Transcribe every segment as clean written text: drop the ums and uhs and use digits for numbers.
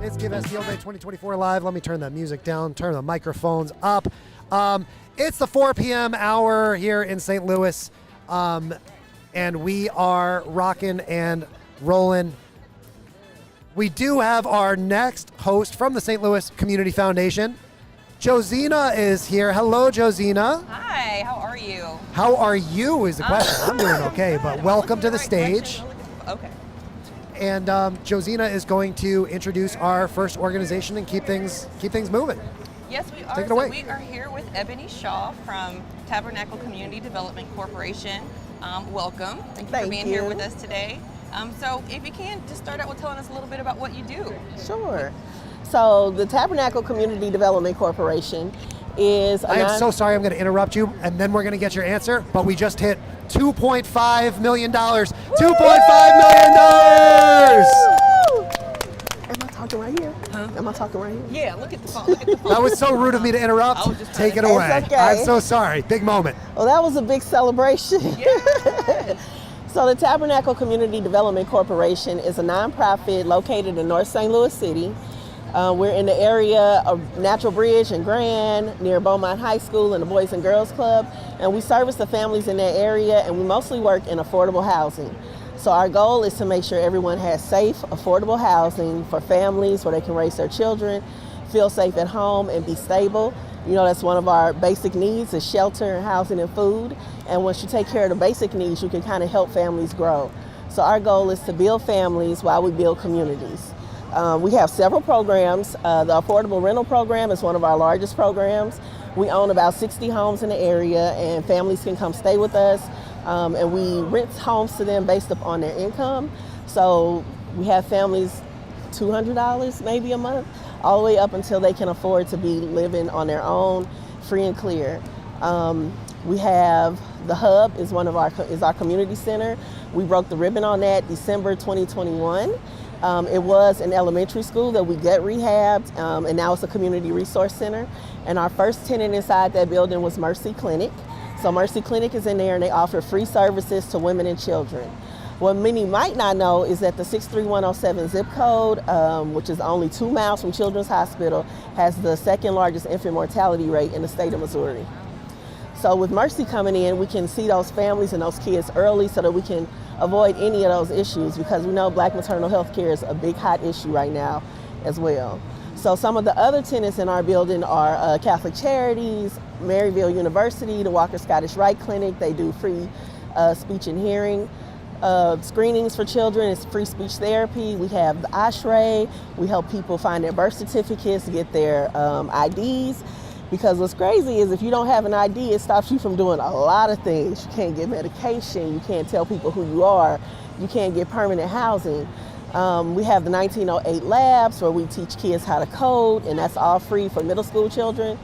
It's Give STL Day 2024 live. Let me turn the music down, turn the microphones up. It's the 4 p.m. hour here in St. Louis, and we are rocking and rolling. We do have our next host from the St. Louis Community Foundation. Josina is here. Hello, Josina. Hi, how are you? How are you is the question. I'm doing okay, but welcome to the stage. Okay. And Josina is going to introduce our first organization and keep things moving. Yes, we are. Take it away. So we are here with Ebony Shaw from Tabernacle Community Development Corporation. Welcome. Thank you for being here with us today. So if you can, just start out with telling us a little bit about what you do. Sure. So the Tabernacle Community Development Corporation is... I am so sorry I'm going to interrupt you, and then we're going to get your answer, but we just hit $2.5 million. $2.5 million! Am I talking right here? Huh? Am I talking right here? Yeah, look at the phone. Look at the phone. That was so rude of me to interrupt. Take it away. It's okay. I'm so sorry. Big moment. Well, that was a big celebration. Yeah. So the Tabernacle Community Development Corporation is a nonprofit located in North St. Louis City. We're in the area of Natural Bridge and Grand, near Beaumont High School and the Boys and Girls Club. And we service the families in that area, and we mostly work in affordable housing. So our goal is to make sure everyone has safe, affordable housing for families where they can raise their children, feel safe at home, and be stable. You know, that's one of our basic needs is shelter and housing and food. And once you take care of the basic needs, you can kind of help families grow. So our goal is to build families while we build communities. We have several programs. The Affordable Rental Program is one of our largest programs. We own about 60 homes in the area, and families can come stay with us. And we rent homes to them based upon their income. So we have families $200 maybe a month, all the way up until they can afford to be living on their own, free and clear. We have the Hub is our community center. We broke the ribbon on that December 2021. It was an elementary school that we gut rehabbed, and now it's a community resource center. And our first tenant inside that building was Marcy Clinic. So Marcy Clinic is in there, and they offer free services to women and children. What many might not know is that the 63107 zip code, which is only 2 miles from Children's Hospital, has the second largest infant mortality rate in the state of Missouri. So with Marcy coming in, we can see those families and those kids early so that we can avoid any of those issues, because we know Black maternal health care is a big hot issue right now as well. So some of the other tenants in our building are Catholic Charities, Maryville University, the Walker Scottish Rite Clinic. They do free speech and hearing screenings for children. It's free speech therapy. We have the ASHRAE. We help people find their birth certificates, get their IDs. Because what's crazy is if you don't have an ID, it stops you from doing a lot of things. You can't get medication, you can't tell people who you are, you can't get permanent housing. We have the 1908 labs where we teach kids how to code, and that's all free for middle school children.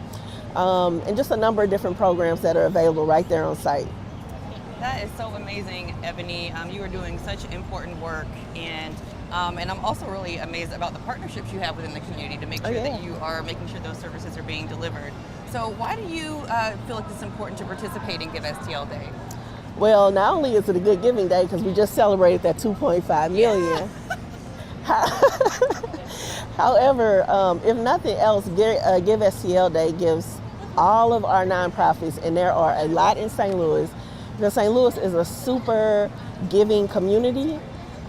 And just a number of different programs that are available right there on site. That is so amazing, Ebony. You are doing such important work, and I'm also really amazed about the partnerships you have within the community to make sure that you are making sure those services are being delivered. So why do you feel like it's important to participate in Give STL Day? Well, not only is it a good giving day because we just celebrated that 2.5 million. However, if nothing else, Give STL Day gives all of our nonprofits, and there are a lot in St. Louis, because St. Louis is a super giving community,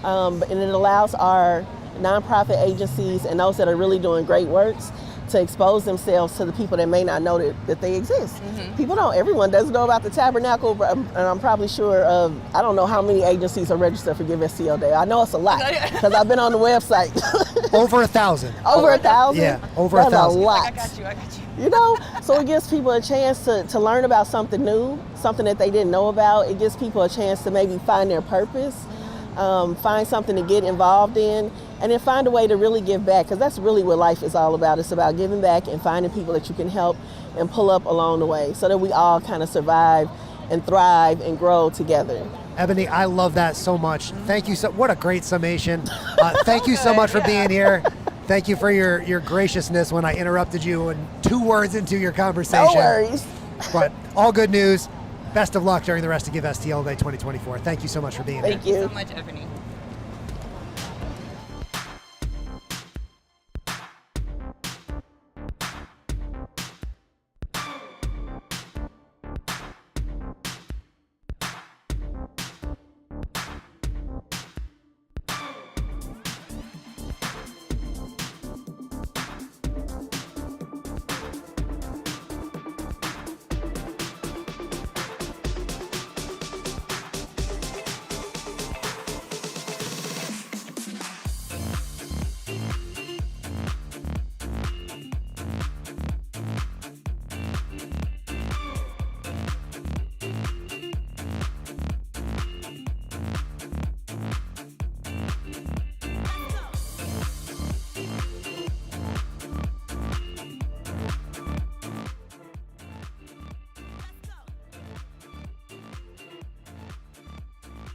and it allows our nonprofit agencies and those that are really doing great works to expose themselves to the people that may not know that they exist. Everyone doesn't know about the Tabernacle, and I'm probably sure I don't know how many agencies are registered for Give STL Day. I know it's a lot, because I've been on the website. Over 1,000. Over 1,000? Yeah, over 1,000. That's a lot. I got you. You know, so it gives people a chance to learn about something new, something that they didn't know about. It gives people a chance to maybe find their purpose, find something to get involved in, and then find a way to really give back, because that's really what life is all about. It's about giving back and finding people that you can help and pull up along the way so that we all kind of survive and thrive and grow together. Ebony, I love that so much. Thank you. What a great summation. Thank you so much for being here. Thank you for your graciousness when I interrupted you and 2 words into your conversation. No worries. But all good news. Best of luck during the rest of Give STL Day 2024. Thank you so much for being here. Thank you. Thank you so much, Ebony.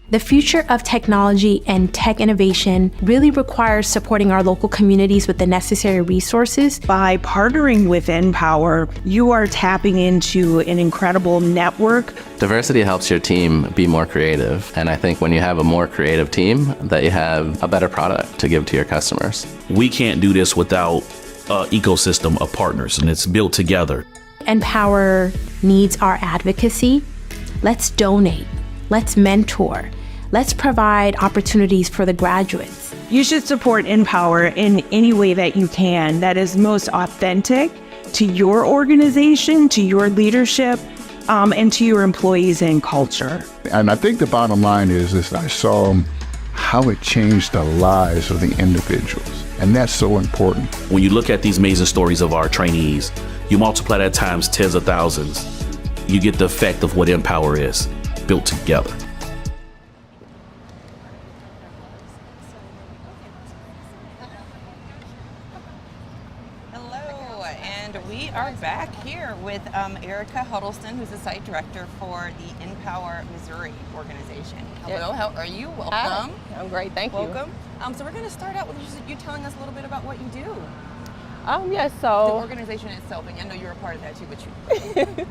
The future of technology and tech innovation really requires supporting our local communities with the necessary resources. By partnering with Empower, you are tapping into an incredible network. Diversity helps your team be more creative, and I think when you have a more creative team, that you have a better product to give to your customers. We can't do this without an ecosystem of partners, and it's built together. Empower needs our advocacy. Let's donate. Let's mentor. Let's provide opportunities for the graduates. You should support Empower in any way that you can that is most authentic to your organization, to your leadership, and to your employees and culture. And I think the bottom line is I saw how it changed the lives of the individuals. And that's so important. When you look at these amazing stories of our trainees, you multiply that times tens of thousands, you get the effect of what Empower is, built together. Are back here with Erica Huddleston, who's the site director for the Empower Missouri organization. Hello, how are you? Welcome. Hi. I'm great, thank you. Welcome. So we're going to start out with you telling us a little bit about what you do. Yes, so... The organization itself, and I know you're a part of that too, but you...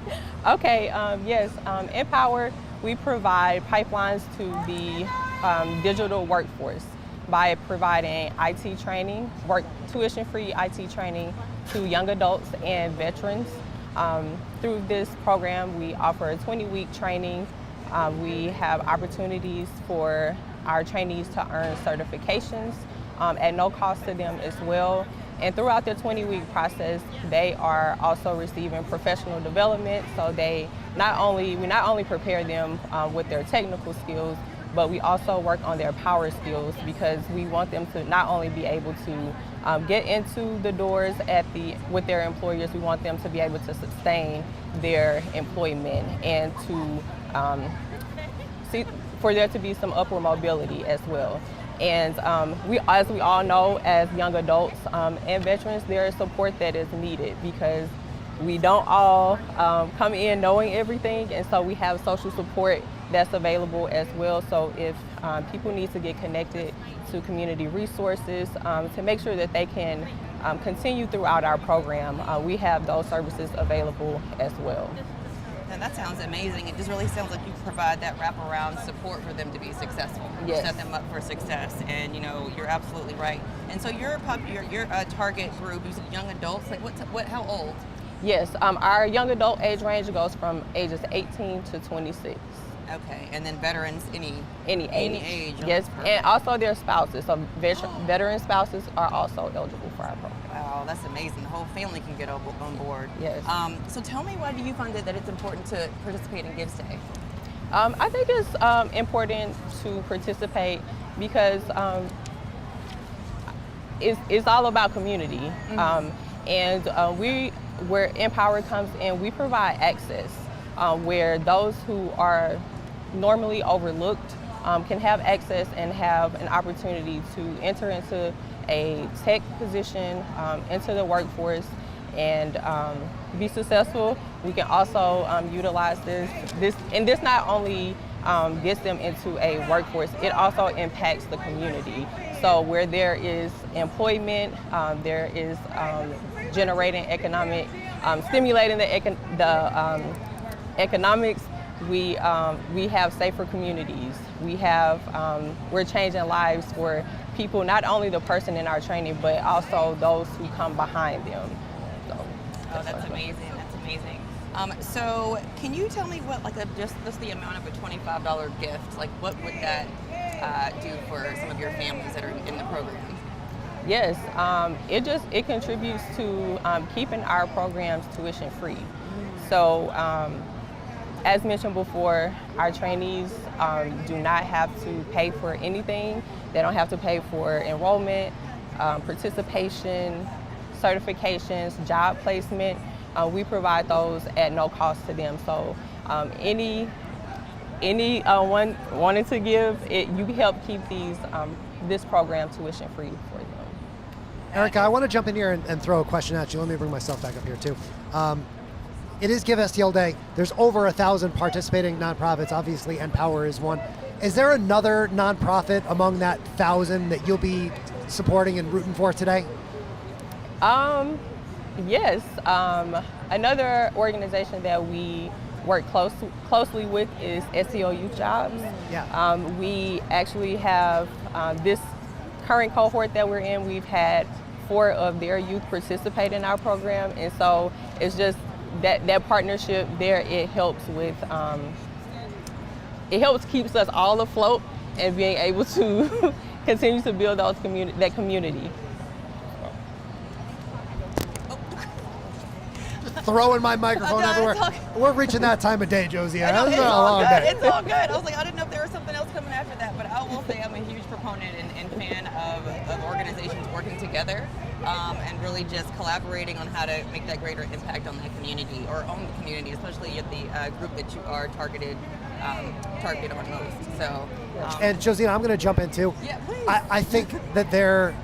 Okay, yes, Empower, we provide pipelines to the digital workforce by providing IT training, tuition-free IT training to young adults and veterans. Through this program, we offer a 20-week training. We have opportunities for our trainees to earn certifications at no cost to them as well. And throughout their 20-week process, they are also receiving professional development. So we not only prepare them with their technical skills, but we also work on their power skills, because we want them to not only be able to get into the doors with their employers, we want them to be able to sustain their employment and to for there to be some upward mobility as well. And as we all know, as young adults and veterans, there is support that is needed because we don't all come in knowing everything, and so we have social support that's available as well. So if people need to get connected to community resources to make sure that they can continue throughout our program, we have those services available as well. And that sounds amazing. It just really sounds like you provide that wraparound support for them to be successful. Yes. Set them up for success. And you're absolutely right. And so your target group, you said young adults. Like how old? Yes, our young adult age range goes from ages 18 to 26. Okay, and then veterans, any age. Yes, and also their spouses. So veteran spouses are also eligible for our program. Wow, that's amazing. The whole family can get on board. Yes. So tell me, why do you find that it's important to participate in Give STL? I think it's important to participate because it's all about community. And where Empower comes in, we provide access where those who are normally overlooked can have access and have an opportunity to enter into a tech position, into the workforce, and be successful. We can also utilize this, and this not only gets them into a workforce, it also impacts the community. So where there is employment, there is generating economic, stimulating the economics. We have safer communities. We're changing lives for people, not only the person in our training, but also those who come behind them. So, that's amazing. That's amazing. So can you tell me what, just the amount of a $25 gift, what would that do for some of your families that are in the program? Yes, it contributes to keeping our programs tuition free. So as mentioned before, our trainees do not have to pay for anything. They don't have to pay for enrollment, participation, certifications, job placement. We provide those at no cost to them. So anyone wanting to give, you help keep this program tuition free for them. Erica, I want to jump in here and throw a question at you. Let me bring myself back up here too. It is Give STL Day. There's over 1,000 participating nonprofits. Obviously, Empower is one. Is there another nonprofit among that 1,000 that you'll be supporting and rooting for today? Yes. Another organization that we work closely with is STL Youth Jobs. Yeah. We actually have this current cohort that we're in. We've had 4 of their youth participate in our program, and so it's just that partnership there. It helps with keeps us all afloat and being able to continue to build that community. Throwing my microphone everywhere. We're reaching that time of day, Josie. I know, It's it's been a all long good. day. It's all good. I was like, I didn't know if there was something else coming after that, but I will say I'm a huge proponent and fan of organizations working together and really just collaborating on how to make that greater impact on that community, or on the community, especially at the group that you are targeted on most. So, and Josina, I'm going to jump in too. Yeah, please. I think that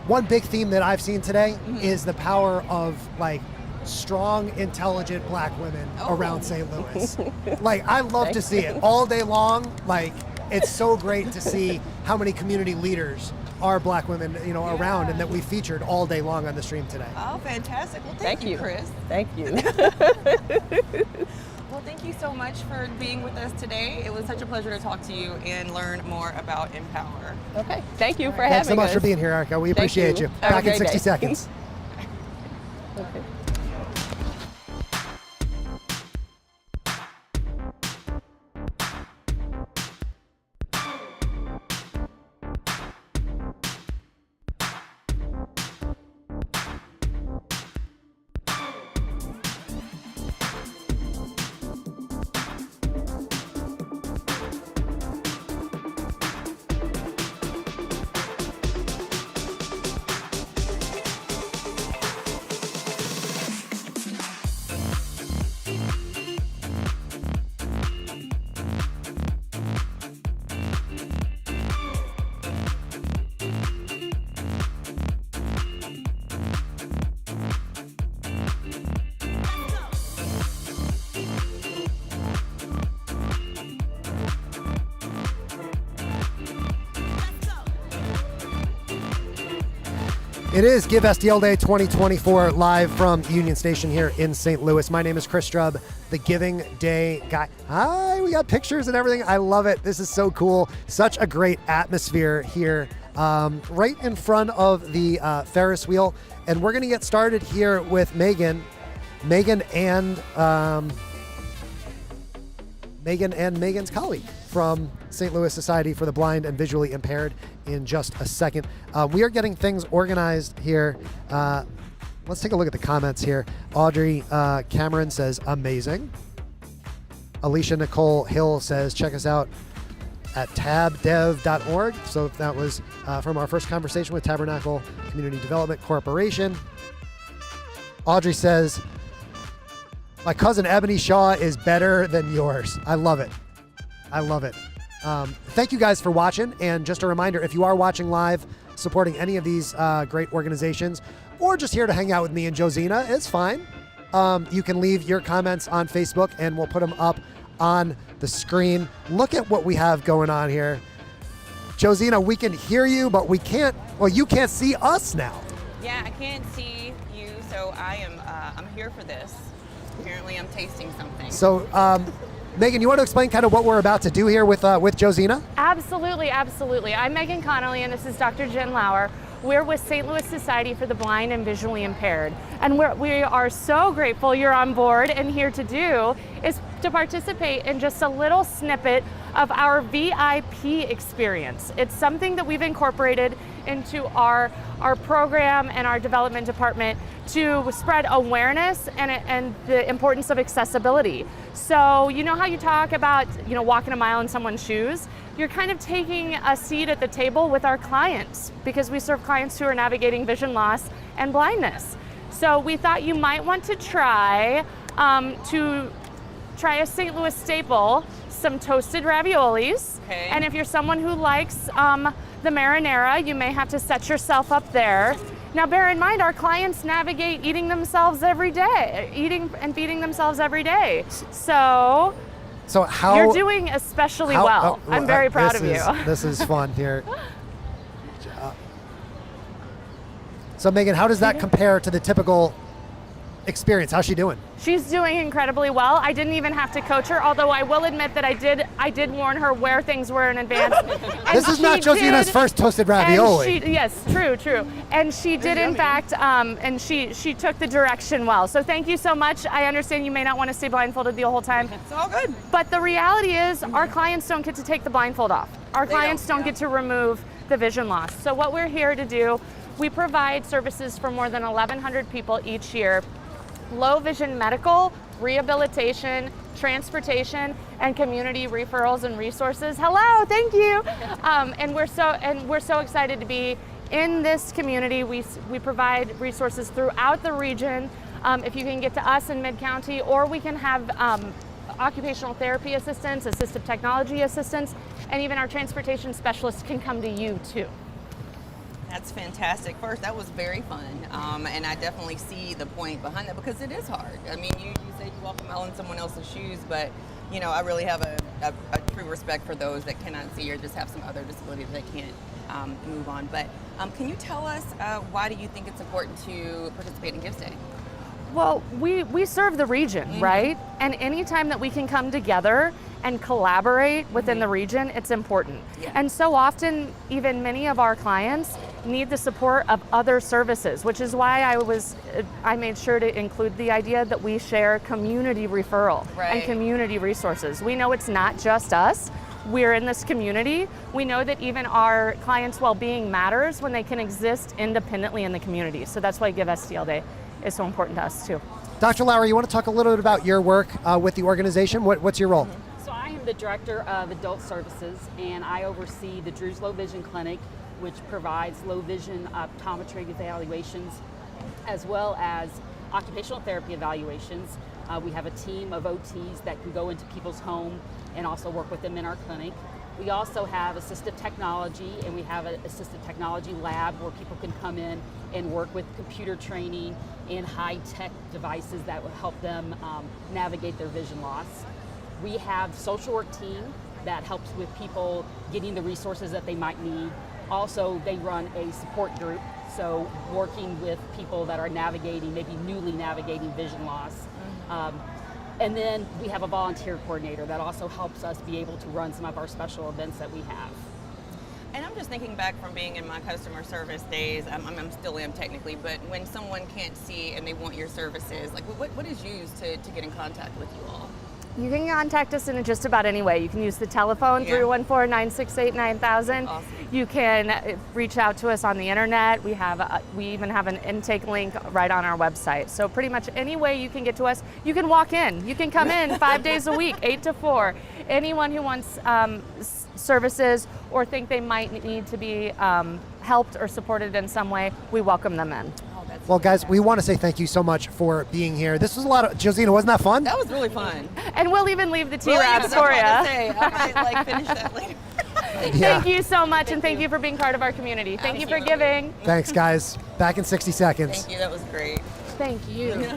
one big theme that I've seen today is the power of strong, intelligent Black women around St. Louis. I love to see it all day long. It's so great to see how many community leaders are Black women, around, and that we featured all day long on the stream today. Oh, fantastic. Well, thank you, Chris. Thank you. Well, thank you so much for being with us today. It was such a pleasure to talk to you and learn more about Empower. Okay. Thank you for having us. Thanks so much for being here, Erica. We appreciate you. Have Back a in great 60 day. seconds. Okay. It is Give STL Day 2024 live from Union Station here in St. Louis. My name is Chris Strubb, the Giving Day guy. Hi, we got pictures and everything. I love it. This is so cool. Such a great atmosphere here right in front of the Ferris wheel. And we're going to get started here with Megan and Megan's colleague from St. Louis Society for the Blind and Visually Impaired in just a second. We are getting things organized here. Let's take a look at the comments here. Audrey Cameron says, amazing. Alicia Nicole Hill says, check us out at tabdev.org. So that was from our first conversation with Tabernacle Community Development Corporation. Audrey says, my cousin Ebony Shaw is better than yours. I love it. I love it. Thank you guys for watching. And just a reminder, if you are watching live, supporting any of these great organizations, or just here to hang out with me and Josina, it's fine. You can leave your comments on Facebook and we'll put them up on the screen. Look at what we have going on here. Josina, we can hear you, but we can't, well, you can't see us now. Yeah, I can't see you, so I'm here for this. Apparently I'm tasting something. So, Megan, you want to explain kind of what we're about to do here with Josina? Absolutely, absolutely. I'm Megan Connolly, and this is Dr. Jen Lauer. We're with St. Louis Society for the Blind and Visually Impaired. And we are so grateful you're on board, and here to do is to participate in just a little snippet of our VIP experience. It's something that we've incorporated into our program and our development department to spread awareness and the importance of accessibility. So you know how you talk about walking a mile in someone's shoes? You're kind of taking a seat at the table with our clients, because we serve clients who are navigating vision loss and blindness. So we thought you might want to try a St. Louis staple, some toasted raviolis. Okay. And if you're someone who likes the marinara, you may have to set yourself up there. Now bear in mind, our clients navigate eating themselves every day, eating and feeding themselves every day. So how you're doing especially well. I'm very proud of you. This is fun here. So Megan, how does that compare to the typical experience? How's she doing? She's doing incredibly well. I didn't even have to coach her, although I will admit that I did warn her where things were in advance. This is not Josina's first toasted ravioli. Yes, true. And she did in fact, and she took the direction well. So thank you so much. I understand you may not want to stay blindfolded the whole time. It's all good. But the reality is our clients don't get to take the blindfold off. Our clients don't get to remove the vision loss. So what we're here to do, we provide services for more than 1,100 people each year. Low vision medical, rehabilitation, transportation, and community referrals and resources. Hello, thank you. And we're so excited to be in this community. We provide resources throughout the region. If you can get to us in Mid-County, or we can have occupational therapy assistance, assistive technology assistance, and even our transportation specialists can come to you too. That's fantastic. First, that was very fun, and I definitely see the point behind that, because it is hard. I mean, you say you walk a mile in someone else's shoes, but I really have a true respect for those that cannot see or just have some other disability that they can't move on. But can you tell us why do you think it's important to participate in Give Day? Well, we serve the region, right? And anytime that we can come together and collaborate within the region, it's important. Yeah. And so often, even many of our clients need the support of other services, which is why I made sure to include the idea that we share community referral and community resources. We know it's not just us. We're in this community. We know that even our clients' well-being matters when they can exist independently in the community. So that's why Give STL Day is so important to us too. Dr. Lauer, you want to talk a little bit about your work with the organization? What's your role? So I am the Director of Adult Services, and I oversee the Drew's Low Vision Clinic, which provides low vision optometry evaluations as well as occupational therapy evaluations. We have a team of OTs that can go into people's home and also work with them in our clinic. We also have assistive technology, and we have an assistive technology lab where people can come in and work with computer training and high-tech devices that will help them navigate their vision loss. We have a social work team that helps with people getting the resources that they might need. Also, they run a support group So working with people that are navigating, maybe newly navigating vision loss. And then we have a volunteer coordinator that also helps us be able to run some of our special events that we have. And I'm just thinking back from being in my customer service days, I'm still am technically, but when someone can't see and they want your services, like what is used to get in contact with you all? You can contact us in just about any way. You can use the telephone, 314-968-9000. Awesome. You can reach out to us on the internet. We even have an intake link right on our website. So pretty much any way you can get to us, you can walk in. You can come in 5 days a week, 8 to 4. Anyone who wants services or think they might need to be helped or supported in some way, we welcome them in. Well, guys, we want to say thank you so much for being here. This was a lot of, Josina, wasn't that fun? That was really fun. And we'll even leave the T-Raps for you. I might finish that later. Thank you so much, and thank you for being part of our community. Thank you for giving. Thanks, guys. Back in 60 seconds. Thank you, that was great. Thank you.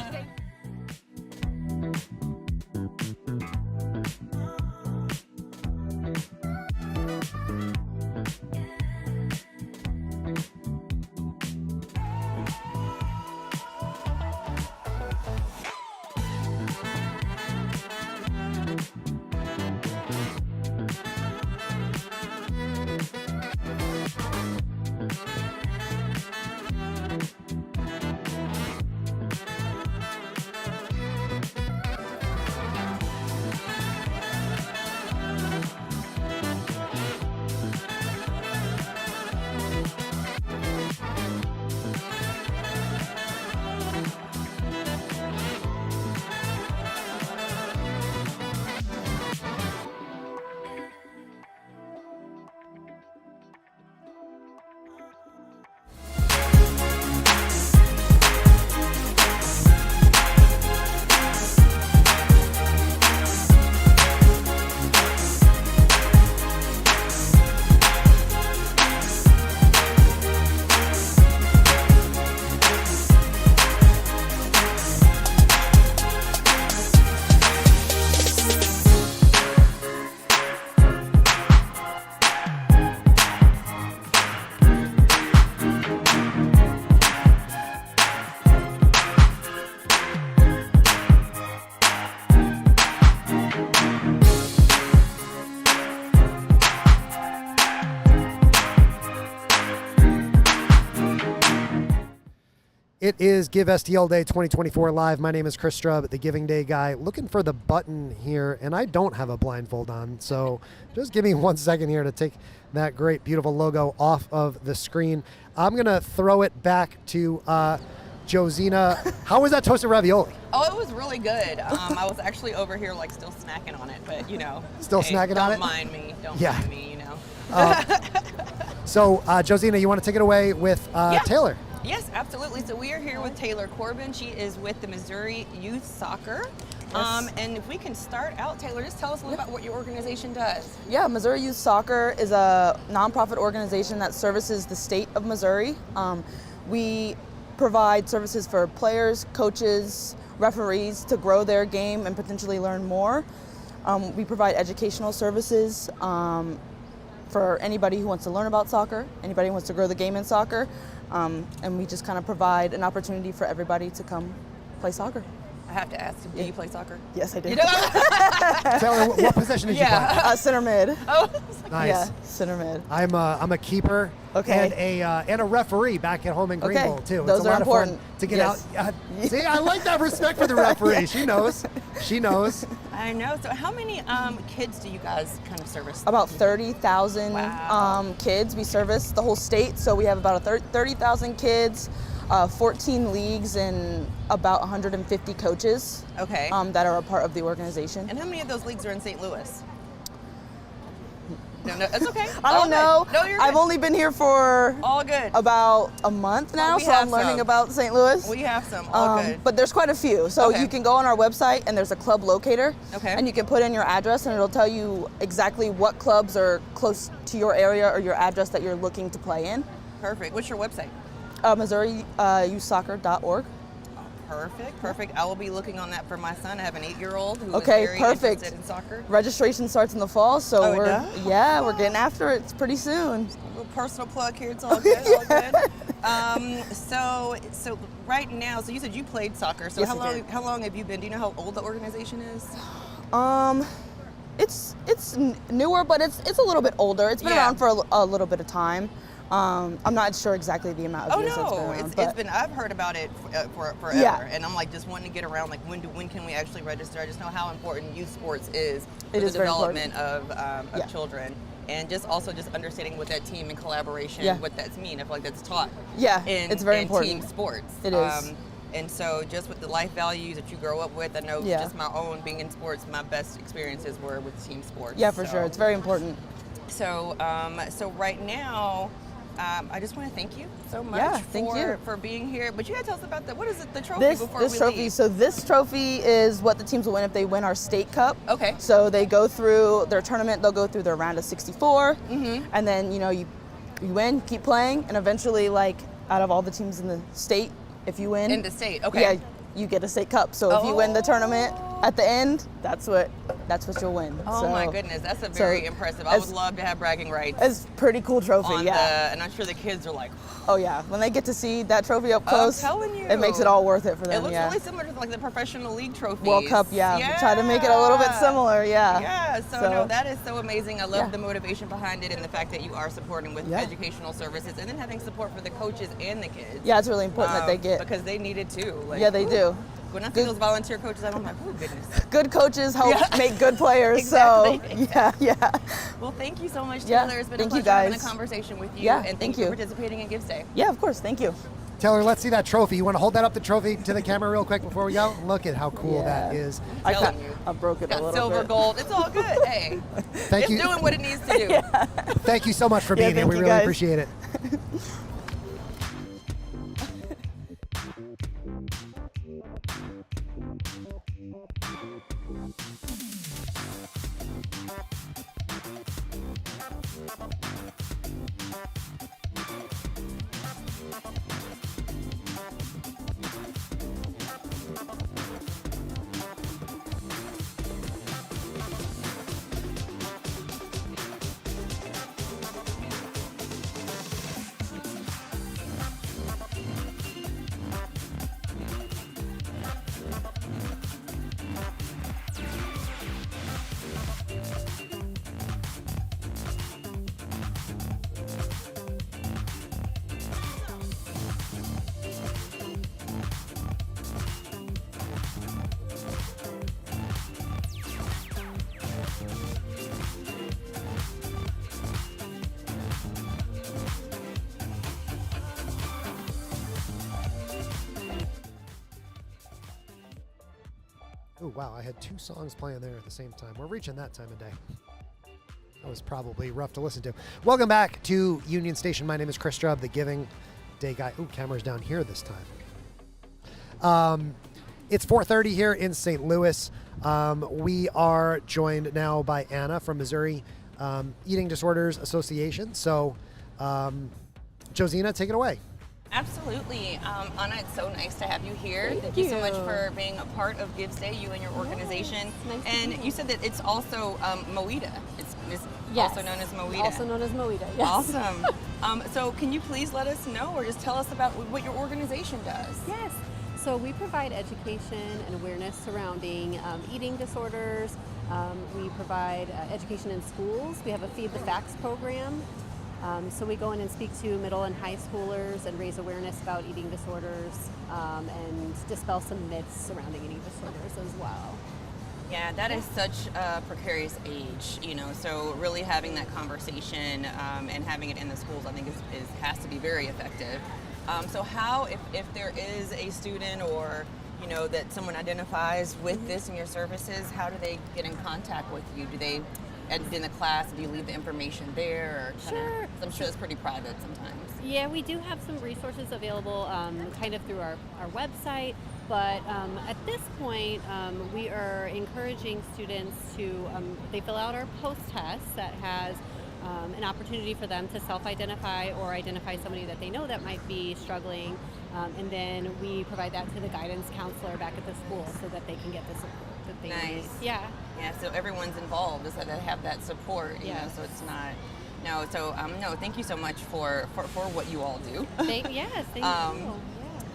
It is Give STL Day 2024 live. My name is Chris Strubb, the Giving Day guy, looking for the button here, and I don't have a blindfold on, so just give me 1 second here to take that great, beautiful logo off of the screen. I'm going to throw it back to Josina. How was that toasted ravioli? Oh, it was really good. I was actually over here like still snacking on it, but you know. Still snacking on it? Don't mind me, mind me, you know. So, Josina, you want to take it away with Taylor? Yes, absolutely. So we are here with Taylor Corbin. She is with the Missouri Youth Soccer. Yes. And if we can start out, Taylor, just tell us a little about what your organization does. Yeah, Missouri Youth Soccer is a nonprofit organization that services the state of Missouri. We provide services for players, coaches, referees to grow their game and potentially learn more. We provide educational services for anybody who wants to learn about soccer, anybody who wants to grow the game in soccer. And we just kind of provide an opportunity for everybody to come play soccer. I have to ask, do you play soccer? Yes, I do. You do? Taylor, what position did you play? Center mid. Oh, nice. Yeah, center mid. I'm a keeper and a referee back at home in Greenville too. Those it's a are lot important. of fun to get out. See, I like that respect for the referee. She knows. She knows. I know. So how many kids do you guys kind of service? About 30,000 kids. We service the whole state, so we have about 30,000 kids, 14 leagues, and about 150 coaches that are a part of the organization. And how many of those leagues are in St. Louis? No, that's okay. I don't know. No, you're good. I've only been here for about a month now, so I'm learning about St. Louis. We have some. All good. But there's quite a few. So you can go on our website, and there's a club locator. Okay. And you can put in your address, and it'll tell you exactly what clubs are close to your area or your address that you're looking to play in. Perfect. What's your website? MissouriYouthSoccer.org. Perfect. I will be looking on that for my son. I have an 8-year-old who is very very interested in soccer. Registration starts in the fall, so we're getting after it pretty soon. A little personal plug here. It's all good. All good. So right now, so you said you played soccer. So Yes, how I long did. how long have you been? Do you know how old the organization is? It's newer, but it's a little bit older. It's been Yeah. around for a little bit of time. I'm not sure exactly the amount of years it's been around. It's been. I've heard about it for forever, Yeah. and I'm like just wanting to get around. Like when can we actually register? I just know how important youth sports is for It the is very development important. of children, and just understanding what that team and collaboration, Yeah. what that's mean. I feel like that's taught. Yeah, in, it's very in important. team sports. It is. And so just with the life values that you grow up with, I know Yeah. just my own being in sports, my best experiences were with team sports. Yeah, for sure. It's very important. So, so right now, I just want to thank you so much Yeah, thank you. for being here. But you had to tell us about what is it, the trophy This before we trophy. leave? So this trophy is what the teams will win if they win our state cup. Okay. So they go through their tournament. They'll go through their round of 64, Mm-hmm. and then you win, keep playing, and eventually, like out of all the teams in the state, if you win In the state, okay. yeah, you get a state cup. So if you win the tournament at the end, that's what you'll win. Oh So- my goodness, that's very impressive. I would it's- love to have bragging rights. It's a pretty cool trophy, on yeah. and I'm sure the kids are like, Oh yeah, when they get to see that trophy up close, I'm telling you, it makes it all worth it for them. It looks yeah. really similar to like the professional league trophies. World Cup, yeah. We try to make it a little bit similar, yeah. Yeah, so no, that is so amazing. I love Yeah. the motivation behind it and the fact that you are supporting with Yeah. educational services and then having support for the coaches and the kids. Yeah, it's really important that they get. Because they need it too. Like, Yeah, they do. When I see those volunteer coaches, I'm like, oh goodness. Good coaches help Yeah. make good players. Exactly. So yeah. Well, thank you so much, Yeah, Taylor. It's been thank a you, pleasure having a guys. conversation with you. Yeah, and thank thank you you. for participating in Give Day. Yeah, of course. Thank you. Taylor, let's see that trophy. You want to hold that up the trophy to the camera real quick before we go? Look at how cool that is. I'm telling you. I broke it Got a little silver, bit. gold. It's all good. Hey, Thank it's you. doing what it needs to do. Thank you so much for Yeah, being here. thank We you, really guys. appreciate it. Oh, wow. I had two songs playing there at the same time. We're reaching that time of day. That was probably rough to listen to. Welcome back to Union Station. My name is Chris Strubb, the Giving Day guy. Ooh, camera's down here this time. It's 4:30 here in St. Louis. We are joined now by Anna from Missouri Eating Disorders Association. So, Josina, take it away. Absolutely. Anna, it's so nice to have you here. Thank you so much for being a part of Give Day, you and your organization. nice to and be here. you said that it's also Moeda. It's Yes. also known as Moeda. Also known as Moeda, yes. Awesome. So can you please let us know or just tell us about what your organization does? Yes. So we provide education and awareness surrounding eating disorders. We provide education in schools. We have a Feed the Facts program. So we go in and speak to middle and high schoolers and raise awareness about eating disorders and dispel some myths surrounding eating disorders as well. Yeah, that is such a precarious age, so really having that conversation and having it in the schools, I think has to be very effective. So how, if there is a student or, that someone identifies with this in your services, how do they get in contact with you? Do they, in the class, do you leave the information there? Or Sure. 'Cause I'm sure it's pretty private sometimes. Yeah, we do have some resources available kind of through our website, but at this point, we are encouraging students to, they fill out our post-test that has an opportunity for them to self-identify or identify somebody that they know that might be struggling, and then we provide that to the guidance counselor back at the school so that they can get the support that they need. Nice. Yeah. Yeah, so everyone's involved, so they have that support, Yes. so it's not No, so no, thank you so much for what you all do. Thank you. Yeah.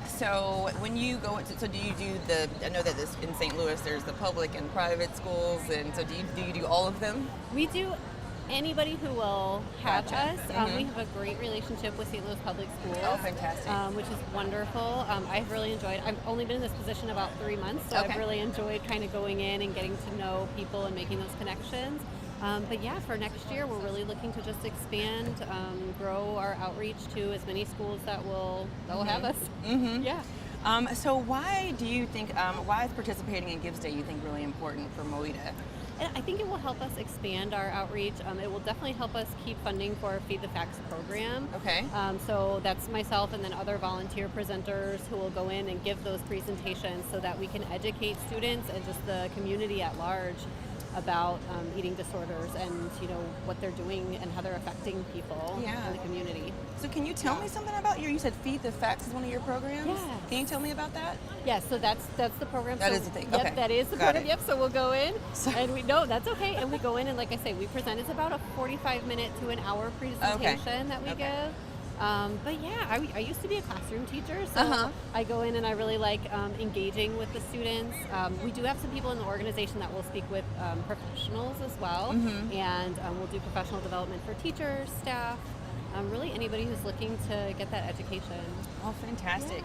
So when you go into, so do you do I know that in St. Louis there's the public and private schools, and so do you do all of them? We do anybody who will have Gotcha. us. We have a great relationship with St. Louis Public Schools. Oh, fantastic. Which is wonderful. I've really enjoyed, I've only been in this position about 3 months, so Okay. I've really enjoyed kind of going in and getting to know people and making those connections. But yeah, for next year, we're really looking to just expand, grow our outreach to as many schools that will have us. Mm-hmm. Yeah. So why do you think, why is participating in Give STL, you think, really important for MOEDA? And I think it will help us expand our outreach. It will definitely help us keep funding for our Feed the Facts program. Okay. So that's myself and then other volunteer presenters who will go in and give those presentations so that we can educate students and just the community at large about eating disorders and what they're doing and how they're affecting people in the community. So can you tell me something about you said Feed the Facts is one of your programs? Yes. Can you tell me about that? Yeah, so that's the program. That so, is the thing. Yep, Okay. that is the Got program. it. Yep, so we'll go in and that's okay. And we go in and like I say, we present. It's about a 45-minute to an hour presentation that we give. But yeah, I used to be a classroom teacher, so I go in and I really like engaging with the students. We do have some people in the organization that will speak with professionals as well, and we'll do professional development for teachers, staff, really anybody who's looking to get that education. Oh, fantastic.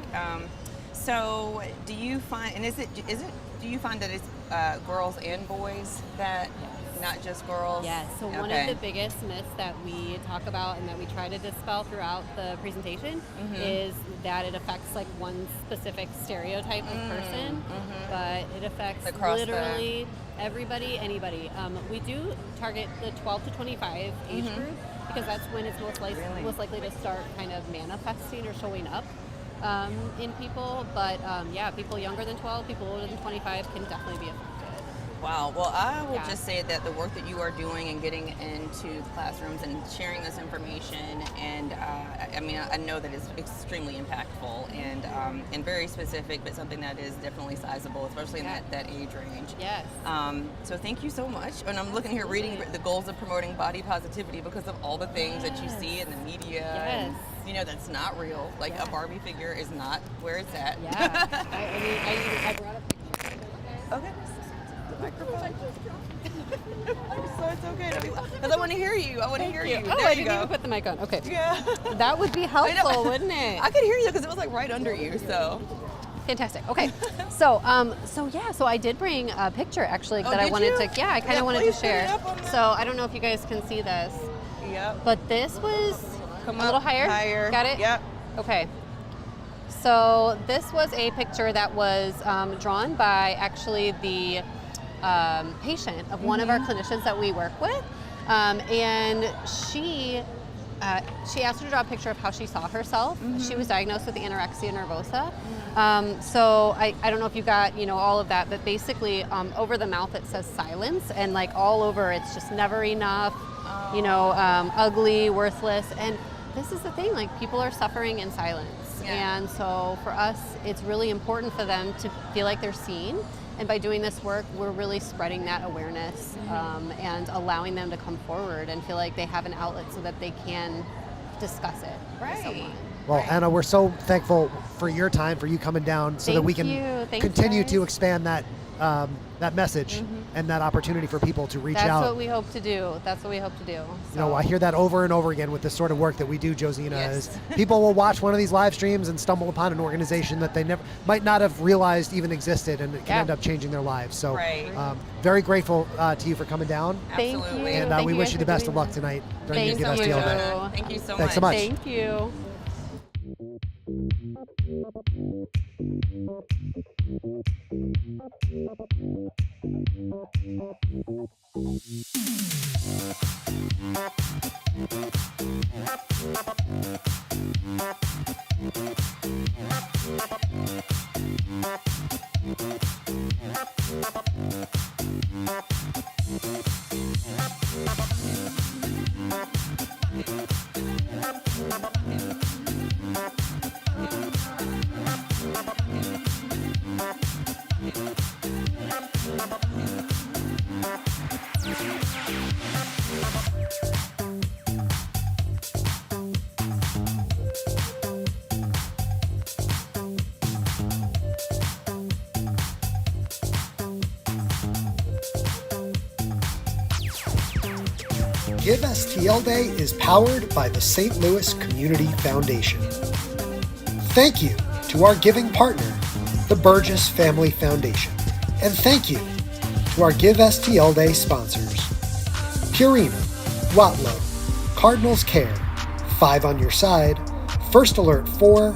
So do you find, and do you find that it's girls and boys that, not just girls? Yes, so one of the biggest myths that we talk about and that we try to dispel throughout the presentation is that it affects like one specific stereotype of person, but it affects literally everybody, anybody. We do target the 12 to 25 age group because that's when it's most likely to start kind of manifesting or showing up in people. But yeah, people younger than 12, people older than 25 can definitely be affected. Wow. Well, I will just say that the work that you are doing and getting into classrooms and sharing this information, and I mean, I know that it's extremely impactful and very specific, but something that is definitely sizable, especially in that age range. Yes. So thank you so much. And I'm looking here reading the goals of promoting body positivity because of all the things that you see in the media. Yes. And, that's not real. Like a Barbie figure is not where it's at. Yeah. I brought up pictures. Okay. Microphone. So it's okay. Because I want to hear you. I want to hear you. Oh, there I you didn't go. even put the mic on. Okay. Yeah. That would be helpful, wouldn't it? I could hear you because it was like right under you. So. Fantastic. Okay. So I did bring a picture actually that I wanted to. Yeah, I kind of wanted to share. So I don't know if you guys can see this. Yep. But this was a little higher. Higher. Got it? Yep. Okay. So this was a picture that was drawn by actually the patient of one of our clinicians that we work with, and she asked her to draw a picture of how she saw herself. She was diagnosed with the anorexia nervosa. So I don't know if you got all of that, but basically over the mouth it says silence, and like all over it's just never enough, ugly, worthless. And this is the thing, like people are suffering in silence. Yeah. And so for us, it's really important for them to feel like they're seen. And by doing this work, we're really spreading that awareness and allowing them to come forward and feel like they have an outlet so that they can discuss it with someone. Well, Anna, we're so thankful for your time, for you coming down so that we can continue to expand that message and that opportunity for people to reach out. That's what we hope to do. That's what we hope to do. So. I hear that over and over again with this sort of work that we do, Josina, is people will watch one of these live streams and stumble upon an organization that they might not have realized even existed, and it can end up changing their lives. So very grateful to you for coming down. Absolutely. And we wish you the best of luck tonight during your Give STL day. Thank you so much. Thanks so much. Thank you. Give STL Day is powered by the St. Louis Community Foundation. Thank you to our giving partner, the Burgess Family Foundation. And thank you to our Give STL Day sponsors, Purina, Watlow, Cardinals Care, 5 on Your Side, First Alert 4,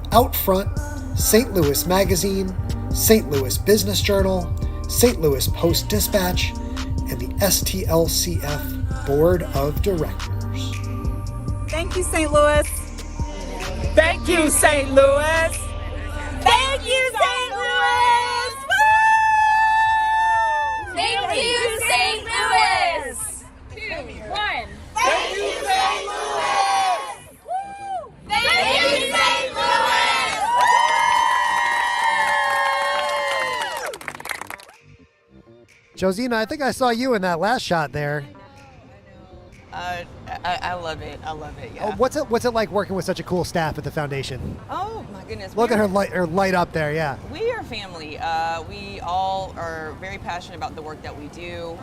Outfront, St. Louis Magazine, St. Louis Business Journal, St. Louis Post-Dispatch, and the STLCF Board of Directors. Thank you, St. Louis. Thank you, St. Louis. Thank you, St. Louis. Woo! Thank you, St. Louis. 2, 1. Thank you, St. Louis. Woo! Thank you, St. Louis. Josina, I think I saw you in that last shot there. I love it. I love it. Yeah. What's it like working with such a cool staff at the foundation? Oh my goodness. Look at her light up there. Yeah. We are family. We all are very passionate about the work that we do,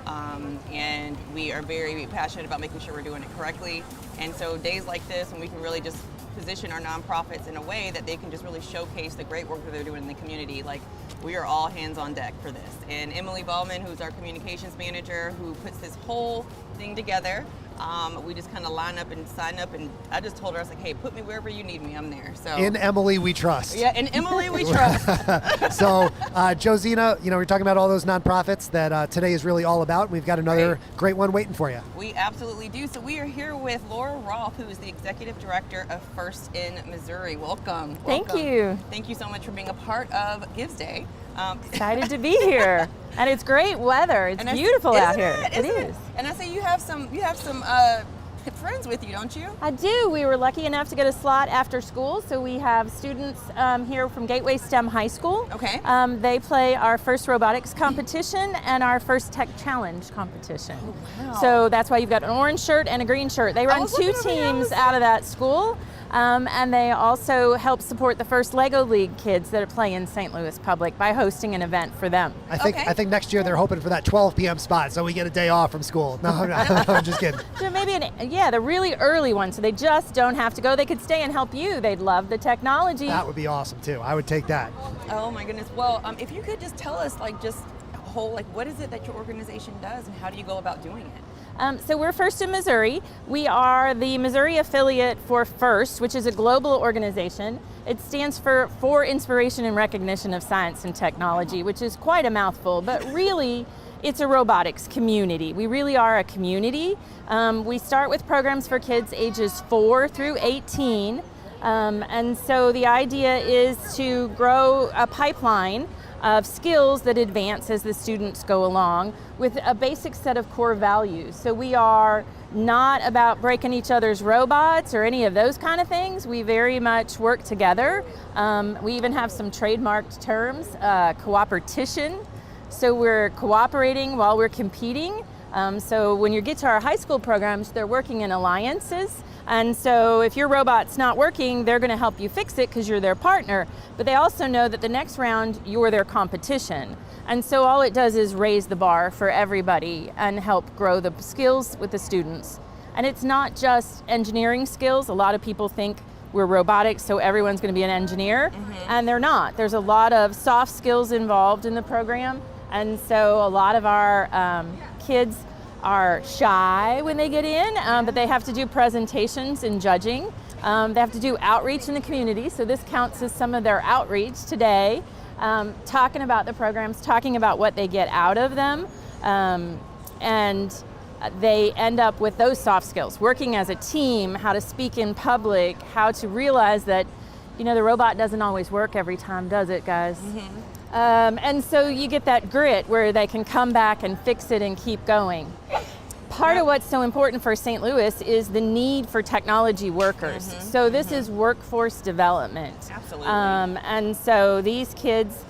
and we are very passionate about making sure we're doing it correctly. And so days like this, when we can really just position our nonprofits in a way that they can just really showcase the great work that they're doing in the community, like we are all hands on deck for this. And Emily Ballman, who's our communications manager, who puts this whole thing together, we just kind of line up and sign up, and I just told her, I was like, hey, put me wherever you need me, I'm there. So in Emily we trust. Yeah, in Emily we trust. So Josina, we're talking about all those nonprofits that today is really all about. We've got another great one waiting for you. We absolutely do. So we are here with Laura Roth, who is the executive director of First in Missouri. Welcome. Thank you. Thank you so much for being a part of Gives Day. Excited to be here, and it's great weather. It's beautiful out here. It is. And I say you have some friends with you, don't you? I do. We were lucky enough to get a slot after school, so we have students here from Gateway STEM High School. Okay. They play our first robotics competition and our first tech challenge competition. Oh, wow. So that's why you've got an orange shirt and a green shirt. They run 2 teams out of that school. And they also help support the first Lego League kids that play in St. Louis Public by hosting an event for them. I think next year they're hoping for that 12 p.m. spot, so we get a day off from school. No, I'm just kidding. So maybe the really early one, so they just don't have to go. They could stay and help you. They'd love the technology. That would be awesome too. I would take that. Oh my goodness. Well, if you could just tell us, what is it that your organization does, and how do you go about doing it? So we're First in Missouri. We are the Missouri affiliate for FIRST, which is a global organization. It stands for Inspiration and Recognition of Science and Technology, which is quite a mouthful, but really it's a robotics community. We really are a community. We start with programs for kids ages 4 through 18. And so the idea is to grow a pipeline of skills that advance as the students go along with a basic set of core values. So we are not about breaking each other's robots or any of those kind of things. We very much work together. We even have some trademarked terms, cooperation. So we're cooperating while we're competing. So when you get to our high school programs, they're working in alliances. And so if your robot's not working, they're going to help you fix it because you're their partner. But they also know that the next round, you're their competition. And so all it does is raise the bar for everybody and help grow the skills with the students. And it's not just engineering skills. A lot of people think we're robotics, so everyone's going to be an engineer. And they're not. There's a lot of soft skills involved in the program. And so a lot of our kids are shy when they get in, but they have to do presentations and judging. They have to do outreach in the community, so this counts as some of their outreach today, talking about the programs, talking about what they get out of them, and they end up with those soft skills, working as a team, how to speak in public, how to realize that, the robot doesn't always work every time, does it, guys? And so you get that grit where they can come back and fix it and keep going. Part of what's so important for St. Louis is the need for technology workers. So this is workforce development. Absolutely. And so these kids,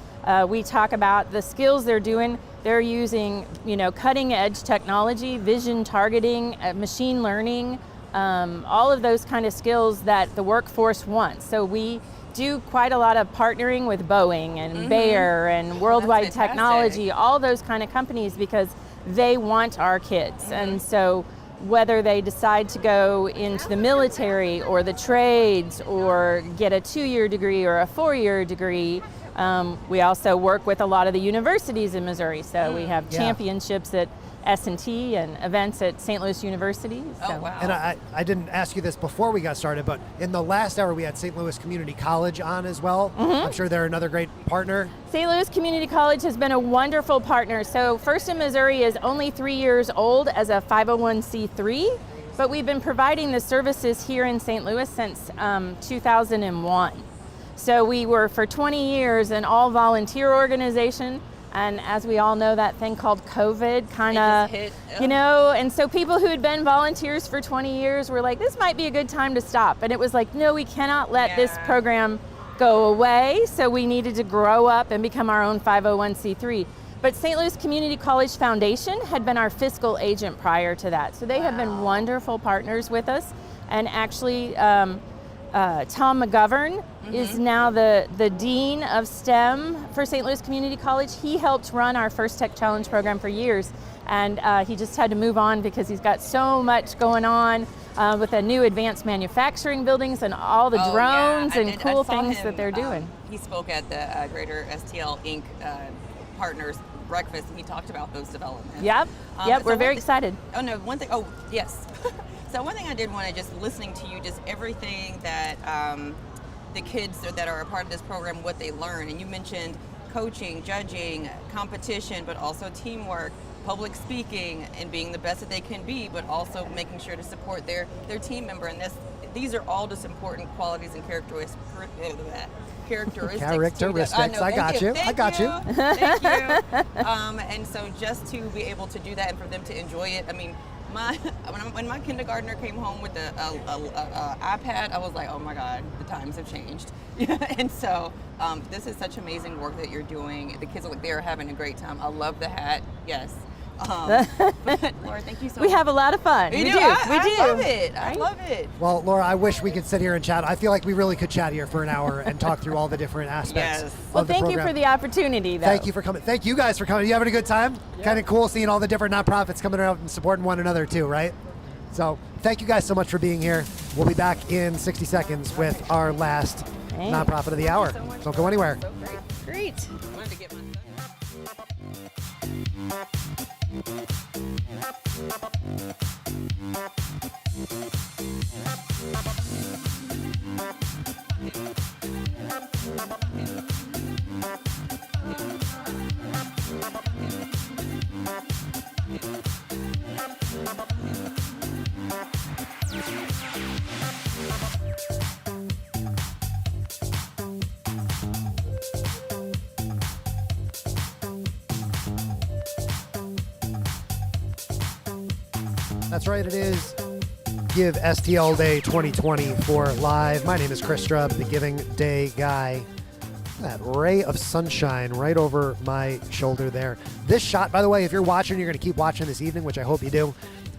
we talk about the skills they're doing. They're using, cutting edge technology, vision targeting, machine learning, all of those kind of skills that the workforce wants. So we do quite a lot of partnering with Boeing and Bayer and Worldwide Technology, all those kind of companies, because they want our kids. And so whether they decide to go into the military or the trades or get a 2-year degree or a 4-year degree. We also work with a lot of the universities in Missouri, so we have championships at S&T and events at St. Louis University. So. Oh, wow. And I didn't ask you this before we got started, but in the last hour we had St. Louis Community College on as well. I'm sure they're another great partner. St. Louis Community College has been a wonderful partner. So First in Missouri is only 3 years old as a 501c3, but we've been providing the services here in St. Louis since 2001. So we were for 20 years an all-volunteer organization. And as we all know, that thing called COVID kind of, you know, and so people who had been volunteers for 20 years were like, this might be a good time to stop. And it was like, no, we cannot let this program go away. So we needed to grow up and become our own 501c3. But St. Louis Community College Foundation had been our fiscal agent prior to that. So they have been wonderful partners with us. And actually, Tom McGovern is now the Dean of STEM for St. Louis Community College. He helped run our First Tech Challenge program for years, and he just had to move on because he's got so much going on with the new advanced manufacturing buildings and all the drones and cool things that they're doing. He spoke at the Greater STL Inc. Partners Breakfast, and he talked about those developments. Yep, we're very excited. Oh, no, one thing, yes. So one thing I did want to, just listening to you, just everything that the kids that are a part of this program, what they learn, and you mentioned coaching, judging, competition, but also teamwork, public speaking, and being the best that they can be, but also making sure to support their team member. And these are all just important qualities and characteristics. I got you. Thank you. And so just to be able to do that and for them to enjoy it, I mean, when my kindergartner came home with the iPad, I was like, oh my God, the times have changed. And so this is such amazing work that you're doing. The kids are like, they're having a great time. I love the hat. Yes. But Laura, thank you so much. We have a lot of fun. We do. I love it. I love it. Well, Laura, I wish we could sit here and chat. I feel like we really could chat here for an hour and talk through all the different aspects of the program. Well, thank you for the opportunity, though. Thank you for coming. Thank you guys for coming. You having a good time? Yeah. Kind of cool seeing all the different nonprofits coming out and supporting one another too, right? So thank you guys so much for being here. We'll be back in 60 seconds with our last nonprofit of the hour. Don't go anywhere. So great. I wanted to get my That's right, it is Give STL Day 2024 live. My name is Chris Strubb, the Giving Day guy. That ray of sunshine right over my shoulder there. This shot, by the way, if you're watching, you're going to keep watching this evening, which I hope you do,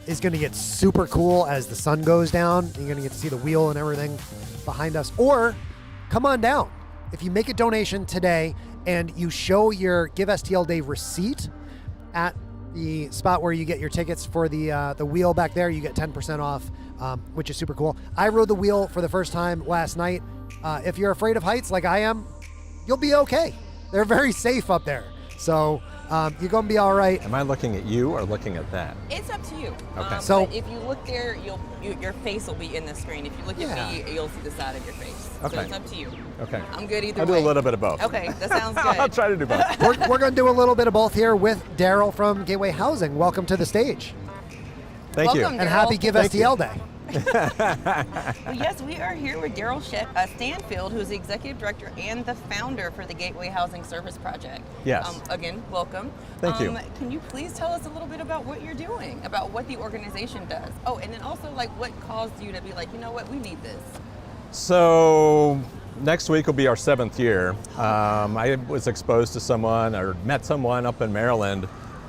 is going to get super cool as the sun goes down. You're going to get to see the wheel and everything behind us. Or come on down. If you make a donation today and you show your Give STL Day receipt at the spot where you get your tickets for the wheel back there, you get 10% off, which is super cool. I rode the wheel for the first time last night. If you're afraid of heights like I am, you'll be okay. They're very safe up there. So you're going to be all right. Am I looking at you or looking at that? It's up to you. Okay. So if you look there, your face will be in the screen. If you look at me, you'll see the side of your face. Okay. So it's up to you. Okay. I'm good either I'll way. do a little bit of both. Okay, that sounds good. I'll try to do both. We're going to do a little bit of both here with Daryl from Gateway Housing. Welcome to the stage. Thank you. Welcome, And Daryl. happy Give STL Day. Well, yes, we are here with Daryl Stanfield, who's the Executive Director and the founder for the Gateway Housing Service Project. Yes. Again, welcome. Thank you. Can you please tell us a little bit about what you're doing, about what the organization does? Oh, and then also, like, what caused you to be like, you know what, we need this? So next week will be our 7th year. I was exposed to someone or met someone up in Maryland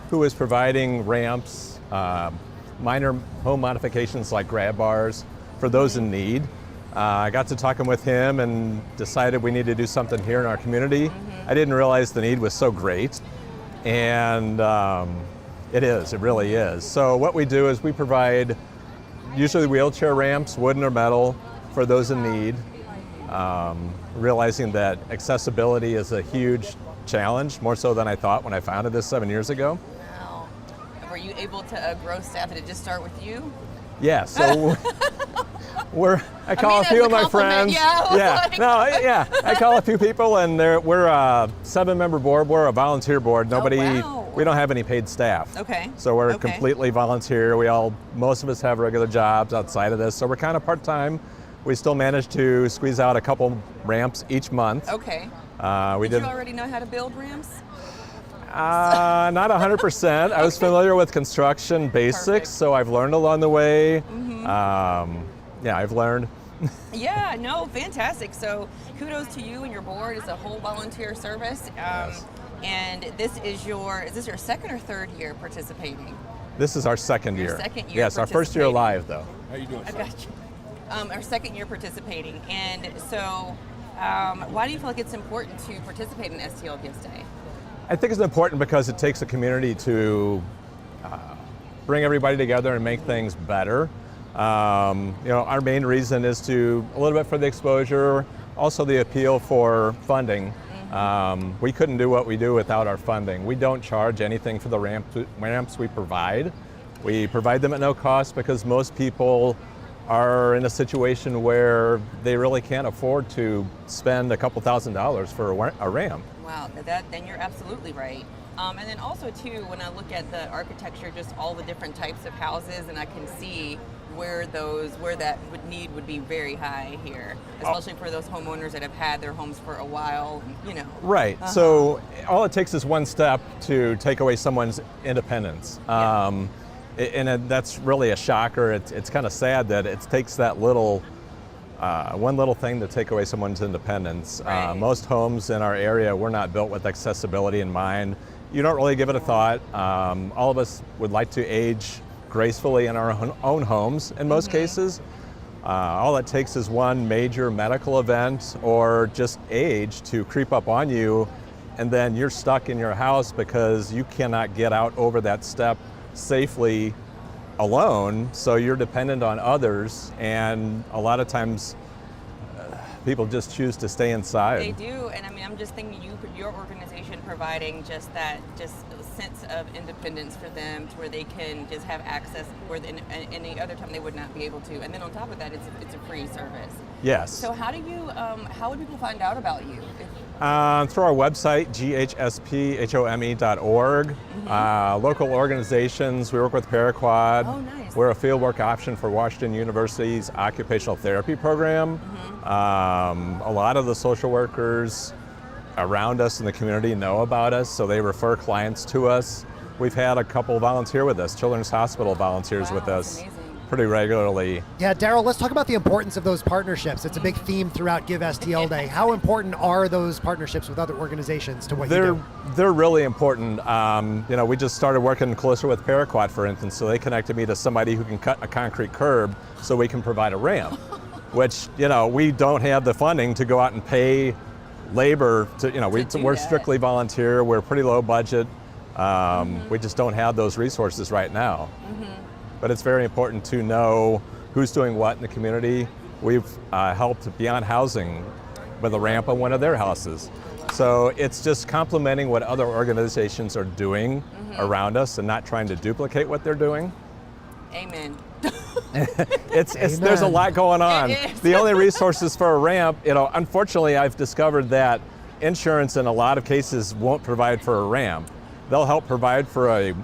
who was providing ramps, minor home modifications like grab bars for those in need. I got to talking with him and decided we need to do something here in our community. I didn't realize the need was so great. And It is, it really is. So what we do is we provide usually wheelchair ramps, wooden or metal, for those in need. Realizing that accessibility is a huge challenge, more so than I thought when I founded this 7 years ago. Wow. Were you able to grow staff? Did it just start with you? Yeah, so I call a few of my friends. I call a few people, and we're a 7-member board. We're a volunteer board. We don't have any paid staff. Okay. So we're completely volunteer. Most of us have regular jobs outside of this, so we're kind of part-time. We still manage to squeeze out a couple ramps each month. Okay. Did you already know how to build ramps? Not 100%. I was familiar with construction basics, so I've learned along the way. I've learned. Yeah, no, fantastic. So kudos to you and your board. It's a whole volunteer service. Yes. And is this your second or third year participating? This is our second year. Second year. Yes, our first year live though. How you doing? I got you. Our second year participating. And so why do you feel like it's important to participate in STL Gives Day? I think it's important because it takes a community to bring everybody together and make things better. Our main reason is a little bit for the exposure, also the appeal for funding. We couldn't do what we do without our funding. We don't charge anything for the ramps we provide. We provide them at no cost because most people are in a situation where they really can't afford to spend a couple $1,000s for a ramp. Wow, then you're absolutely right. And then also too, when I look at the architecture, just all the different types of houses, and I can see where that need would be very high here, especially for those homeowners that have had their homes for a while, Right, so all it takes is one step to take away someone's independence. And that's really a shocker. It's kind of sad that it takes that one little thing to take away someone's independence. Right. Most homes in our area were not built with accessibility in mind. You don't really give it a thought. All of us would like to age gracefully in our own homes in most cases. All it takes is one major medical event or just age to creep up on you, and then you're stuck in your house because you cannot get out over that step safely alone, so you're dependent on others, and a lot of times people just choose to stay inside. They do, and I mean, I'm just thinking your organization providing just sense of independence for them to where they can just have access where any other time they would not be able to. And then on top of that, it's a free service. Yes. So how would people find out about you? Through our website, ghsphome.org. Local organizations, we work with Kirkwood. Oh, nice. We're a fieldwork option for Washington University's occupational therapy program. A lot of the social workers around us in the community know about us, so they refer clients to us. We've had a couple volunteer with us. Children's Hospital volunteers with us pretty regularly. Yeah, Daryl, let's talk about the importance of those partnerships. It's a big theme throughout Give STL Day. How important are those partnerships with other organizations to what you do? They're really important. We just started working closer with Kirkwood, for instance, so they connected me to somebody who can cut a concrete curb so we can provide a ramp, which, we don't have the funding to go out and pay labor we're strictly volunteer. We're pretty low budget. We just don't have those resources right now. But it's very important to know who's doing what in the community. We've helped Beyond Housing with a ramp on one of their houses. So it's just complementing what other organizations are doing around us and not trying to duplicate what they're doing. Amen. There's a lot going on. The only resources for a ramp, unfortunately, I've discovered that insurance in a lot of cases won't provide for a ramp. They'll help provide for a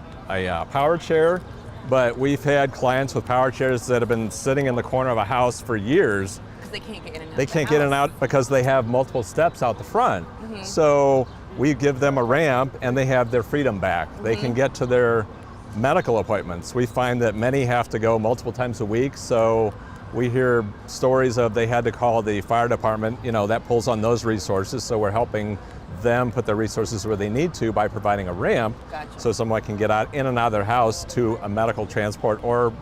power chair, but we've had clients with power chairs that have been sitting in the corner of a house for years. Because they can't get in and out. They can't get in and out because they have multiple steps out the front. So we give them a ramp and they have their freedom back. They can get to their medical appointments. We find that many have to go multiple times a week, so we hear stories of they had to call the fire department, that pulls on those resources, so we're helping them put their resources where they need to by providing a ramp. Gotcha. So someone can get out in and out of their house to a medical transport or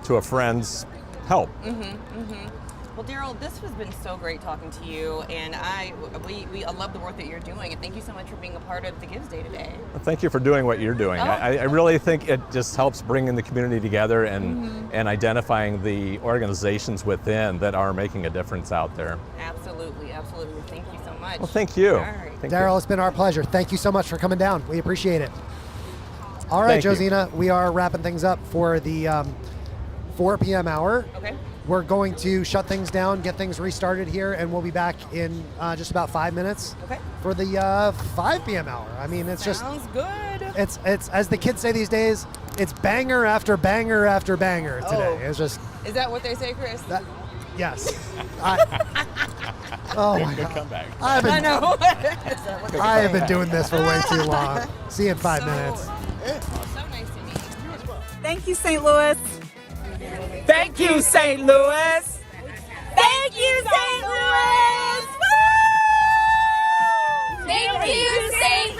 to a friend's help. Well, Daryl, this has been so great talking to you, and I love the work that you're doing, and thank you so much for being a part of the Gives Day today. Well, thank you for doing what you're doing. Oh. I really think it just helps bringing the community together and identifying the organizations within that are making a difference out there. Absolutely, absolutely. Thank you so much. Well, thank you. All right. Daryl, it's been our pleasure. Thank you so much for coming down. We appreciate it. All right, Thank you. Josina, we are wrapping things up for the 4 p.m. hour. Okay. We're going to shut things down, get things restarted here, and we'll be back in just about 5 minutes for the 5 p.m. hour. I mean, it's Sounds good. It's as the kids say these days, it's banger after banger after banger today. It's just Is that what they say, Chris? yes. Oh my Good God. comeback. I know. I have been doing this for way too long. See you in 5 minutes. So nice to meet you as well. Thank you, St. Louis. Thank you, St. Louis. Thank you, St. Louis. Thank you, St.